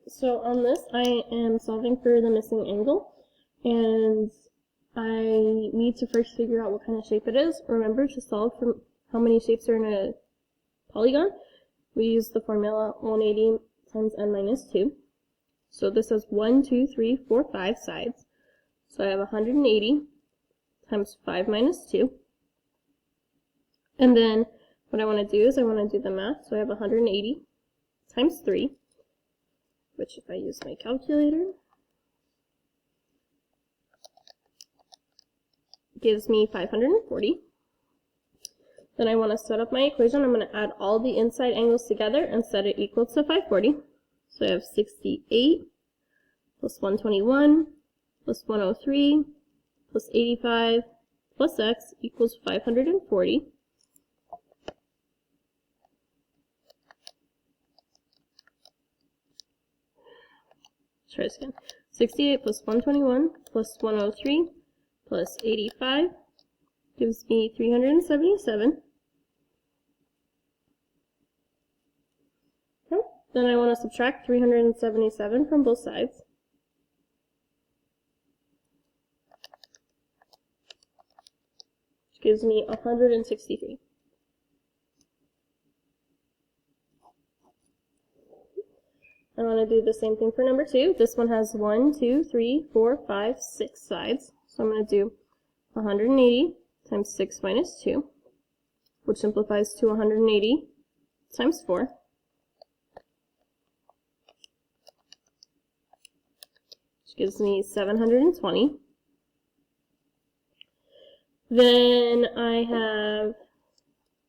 So on this, I am solving for the missing angle, and I need to first figure out what kind of shape it is. Remember, to solve for how many shapes are in a polygon, we use the formula 180 times n minus 2. So this has 1, 2, 3, 4, 5 sides. So I have 180 times 5 minus 2. And then what I want to do is I want to do the math. So I have 180 times 3, which if I use my calculator, gives me 540. Then I want to set up my equation. I'm going to add all the inside angles together and set it equal to 540. So I have 68 plus 121 plus 103 plus 85 plus x equals 540. Let's try this again. 68 plus 121 plus 103 plus 85 gives me 377. Okay. Then I want to subtract 377 from both sides. Which gives me 163. I want to do the same thing for number 2. This one has 1, 2, 3, 4, 5, 6 sides. So I'm going to do 180 times 6 minus 2, which simplifies to 180 times 4. Which gives me 720. Then I have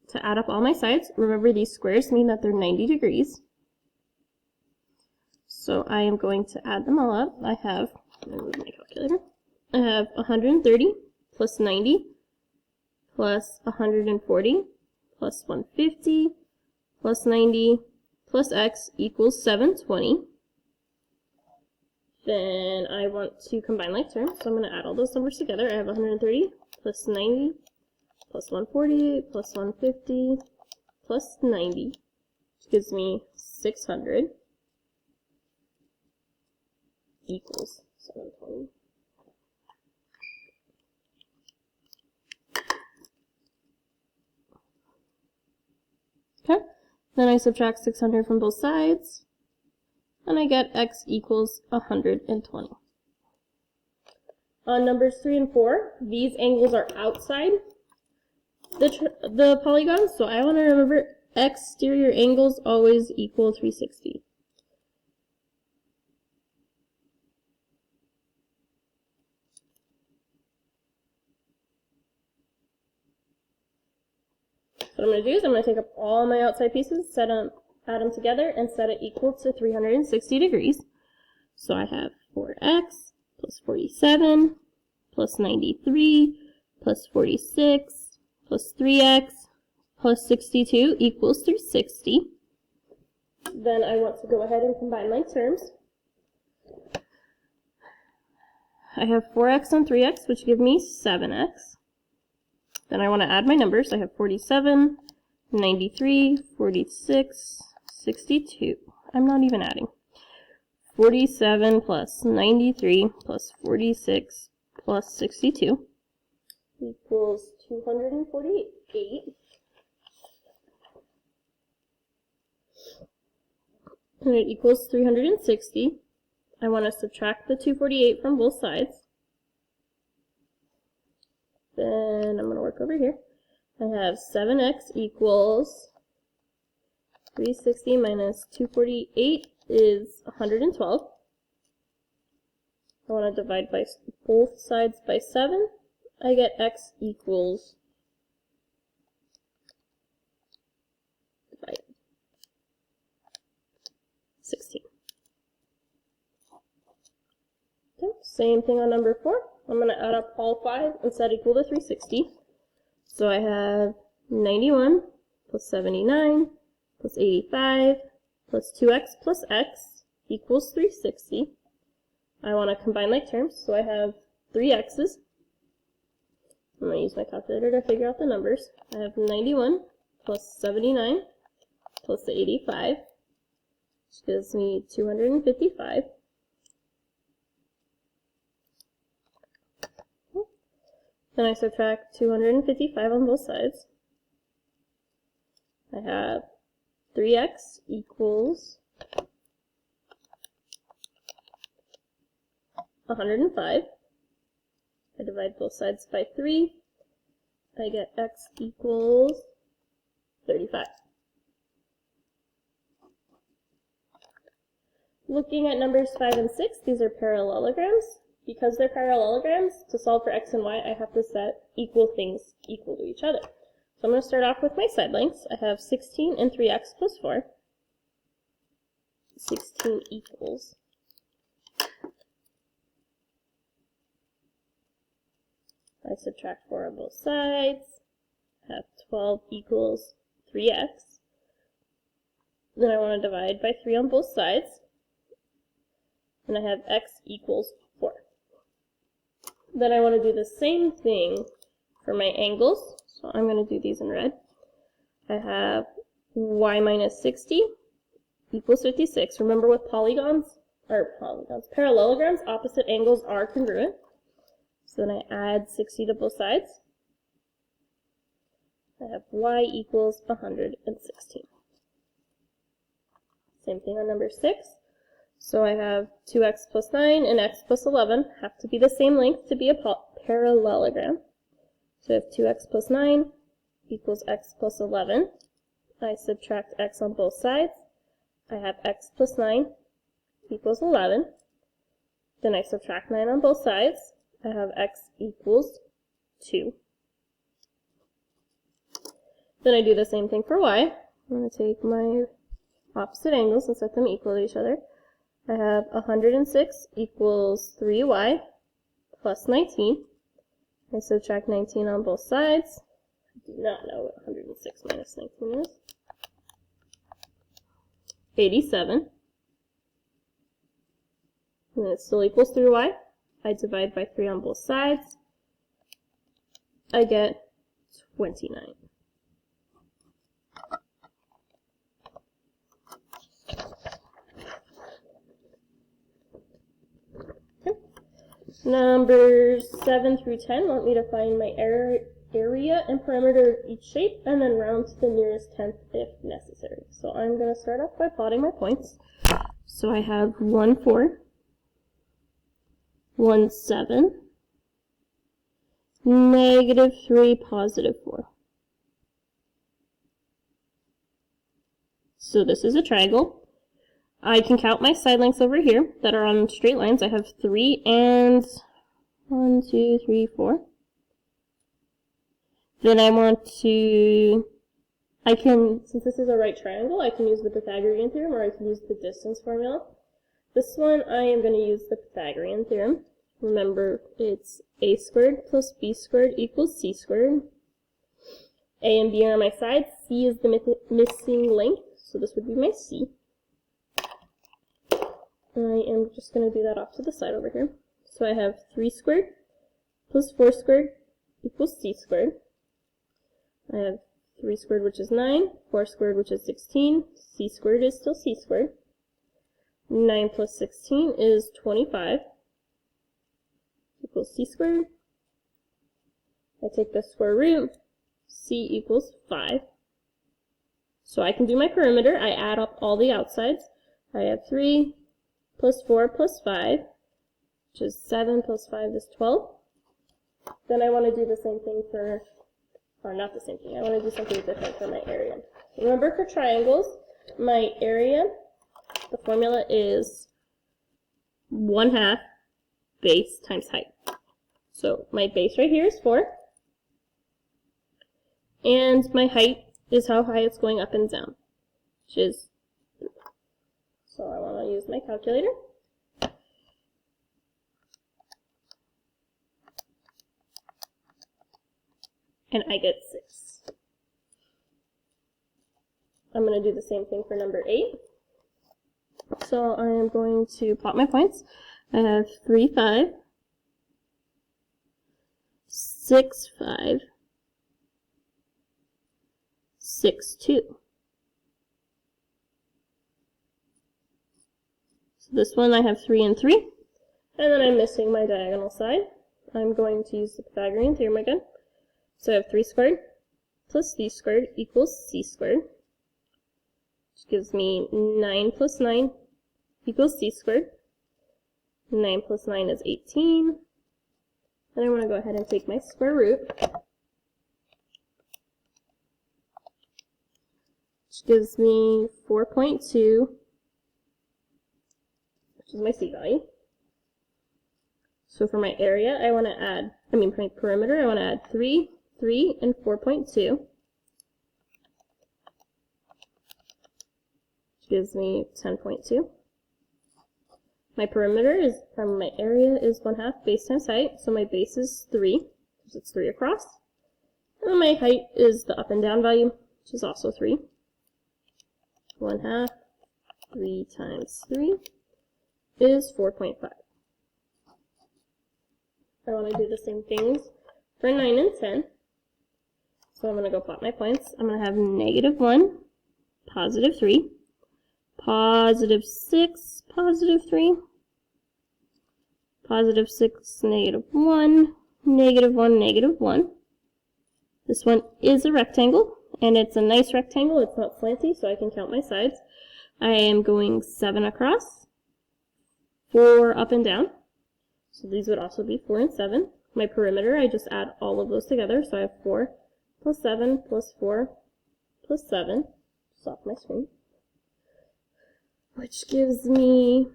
to add up all my sides. Remember, these squares mean that they're 90 degrees. So I am going to add them all up. I have, let me move my calculator. I have 130 plus 90 plus 140 plus 150 plus 90 plus x equals 720. Then I want to combine like terms, so I'm going to add all those numbers together. I have 130 plus 90 plus 140 plus 150 plus 90, which gives me 600 equals 720. Okay, then I subtract 600 from both sides, and I get x equals 120. On numbers 3 and 4, these angles are outside the polygon, so I want to remember exterior angles always equal 360. What I'm going to do is I'm going to take up all my outside pieces, add them together, and set it equal to 360 degrees. So I have 4x plus 47 plus 93 plus 46 plus 3x plus 62 equals 360. Then I want to go ahead and combine my terms. I have 4x and 3x, which give me 7x. Then I want to add my numbers. I have 47, 93, 46, 62. I'm not even adding. 47 plus 93 plus 46 plus 62 equals 248. And it equals 360. I want to subtract the 248 from both sides. Then I'm going to work over here. I have 7x equals 360 minus 248 is 112. I want to divide by both sides by 7. I get x equals 16. Okay, same thing on number 4. I'm going to add up all 5 and set equal to 360. So I have 91 plus 79 plus 85 plus 2x plus x equals 360. I want to combine like terms, so I have 3 x's. I'm going to use my calculator to figure out the numbers. I have 91 plus 79 plus 85, which gives me 255. Then I subtract 255 on both sides. I have 3x equals 105. I divide both sides by 3. I get x equals 35. Looking at numbers 5 and 6, these are parallelograms. Because they're parallelograms, to solve for x and y, I have to set equal things equal to each other. So I'm going to start off with my side lengths. I have 16 and 3x plus 4. 16 equals. I subtract 4 on both sides. I have 12 equals 3x. Then I want to divide by 3 on both sides. And I have x equals 4. Then I want to do the same thing for my angles. So I'm going to do these in red. I have y minus 60 equals 56. Remember with parallelograms, opposite angles are congruent. So then I add 60 to both sides. I have y equals 116. Same thing on number 6. So I have 2x plus 9 and x plus 11 have to be the same length to be a parallelogram. So I have 2x plus 9 equals x plus 11. I subtract x on both sides. I have x plus 9 equals 11. Then I subtract 9 on both sides. I have x equals 2. Then I do the same thing for y. I'm going to take my opposite angles and set them equal to each other. I have 106 equals 3y plus 19. I subtract 19 on both sides. I do not know what 106 minus 19 is. 87. And it still equals 3y. I divide by 3 on both sides. I get 29. Numbers 7 through 10 want me to find my area and perimeter of each shape and then round to the nearest tenth if necessary. So I'm going to start off by plotting my points. So I have 1, 4, 1, 7, negative 3, positive 4. So this is a triangle. I can count my side lengths over here that are on straight lines. I have 3 and 1, 2, 3, 4. Then I want to, since this is a right triangle, I can use the Pythagorean theorem or I can use the distance formula. This one I am going to use the Pythagorean theorem. Remember, it's a squared plus b squared equals c squared. A and b are on my sides. C is the missing length, so this would be my c. I am just going to do that off to the side over here. So I have 3 squared plus 4 squared equals c squared. I have 3 squared, which is 9, 4 squared, which is 16, c squared is still c squared. 9 plus 16 is 25 equals c squared. I take the square root, c equals 5. So I can do my perimeter. I add up all the outsides. I have 3 plus 4 plus 5, which is 7 plus 5 is 12. Then I want to do the same thing for, or not the same thing, I want to do something different for my area. Remember for triangles, my area, the formula is 1/2 base times height. So my base right here is 4, and my height is how high it's going up and down, which is 3. So I want to use my calculator. And I get 6. I'm going to do the same thing for number 8. So I am going to plot my points. I have 3, 5, 6, 5, 6, 2. So this one I have 3 and 3. And then I'm missing my diagonal side. I'm going to use the Pythagorean theorem again. So I have 3 squared plus d squared equals c squared, which gives me 9 plus 9 equals c squared. 9 plus 9 is 18. Then I want to go ahead and take my square root, which gives me 4.2, which is my c value. So for my area, I want to add, my perimeter, I want to add 3, 3, and 4.2, which gives me 10.2. My perimeter is, my area is 1/2 base times height, so my base is 3, because it's 3 across. And then my height is the up and down value, which is also 3. 1/2, 3 times 3 is 4.5. I want to do the same things for 9 and 10. So I'm going to go plot my points. I'm going to have -1, positive 3, positive 6, positive 3, positive 6, -1, -1, -1. This one is a rectangle, and it's a nice rectangle. It's not slanty, so I can count my sides. I am going 7 across, 4 up and down. So these would also be 4 and 7. My perimeter, I just add all of those together. So I have 4 plus 7 plus 4 plus 7. Just off my screen. Which gives me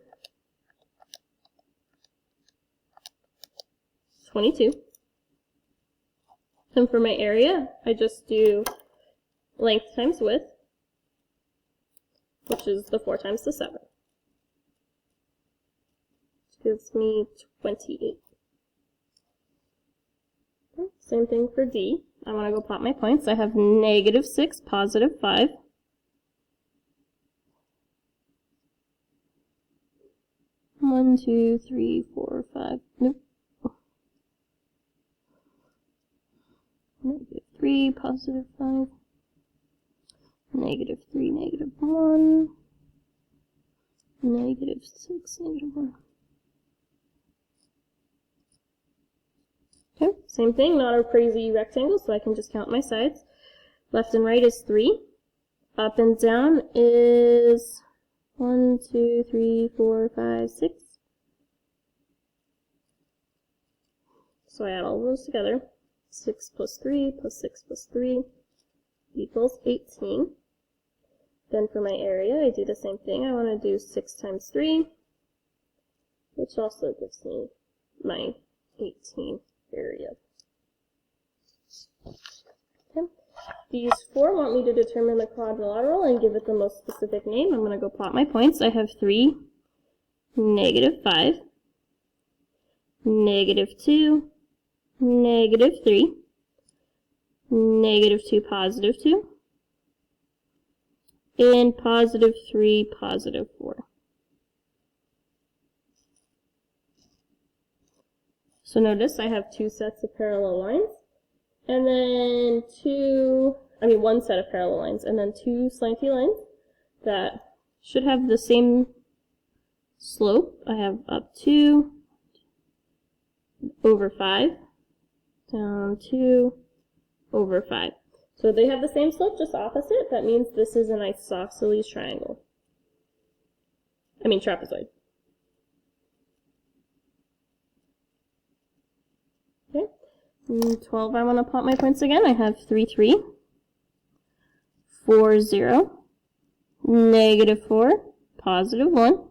22. And for my area, I just do length times width, which is the 4 times the 7. Which gives me 28. Okay, same thing for D. I want to go plot my points. I have -6, positive 5. One, 2, 3, 4, 5. Nope. -3, positive 5. -3, -1. -6, -1. Okay, same thing, not a crazy rectangle, so I can just count my sides. Left and right is 3. Up and down is 1, 2, 3, 4, 5, 6. So I add all of those together. 6 plus 3 plus 6 plus 3 equals 18. Then for my area, I do the same thing. I want to do 6 times 3, which also gives me my 18 area. Okay. These 4 want me to determine the quadrilateral and give it the most specific name. I'm going to go plot my points. I have 3, -5, -2, -3, -2, positive 2, and positive 3, positive 4. So notice I have 2 sets of parallel lines, and then one set of parallel lines, and then 2 slanty lines that should have the same slope. I have up 2, over 5, down 2, over 5. So they have the same slope, just opposite. That means this is an isosceles triangle. Trapezoid. Okay. 12, I want to plot my points again. I have 3, 3, 4, 0, -4, positive 1,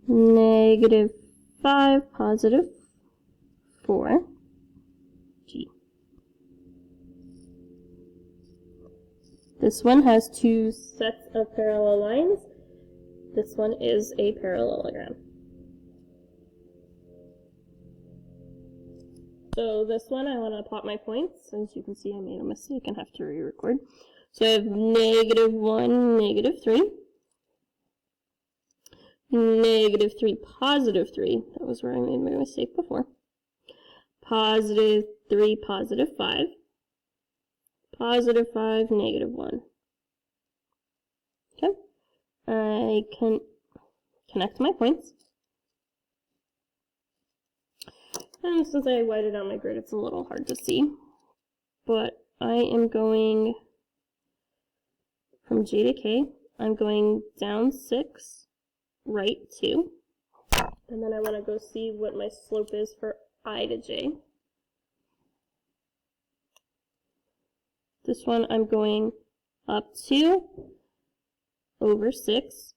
-5, positive 4, G. This one has 2 sets of parallel lines. This one is a parallelogram. So this one, I want to plot my points. As you can see, I made a mistake and have to re-record. So I have -1, -3, -3, positive 3. That was where I made my mistake before. Positive 3, positive 5. Positive 5, -1. Okay. I can connect my points. And since I whited out my grid, it's a little hard to see. But I am going from J to K. I'm going down 6, right 2. And then I want to go see what my slope is for I to J. This one I'm going up 2 over 6.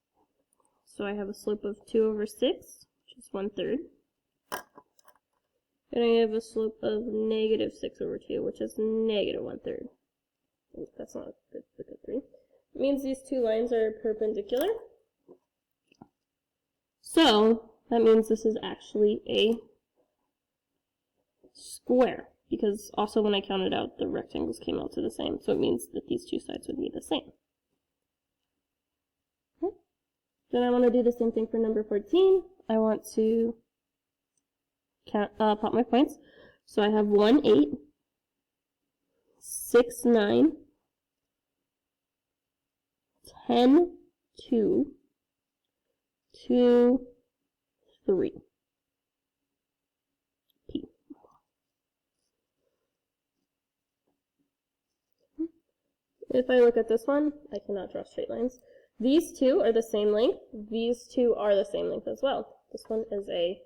So I have a slope of 2 over 6, which is 1/3. And I have a slope of negative 6 over 2, which is negative 1/3. That's not a good 3. It means these two lines are perpendicular. So that means this is actually a square, because also when I counted out, the rectangles came out to the same. So it means that these two sides would be the same. Okay. Then I want to do the same thing for number 14. I want to pop my points. So I have 1, 8, 6, 9, 10, 2, 2, 3. P. If I look at this one, I cannot draw straight lines. These two are the same length. These two are the same length as well. This one is a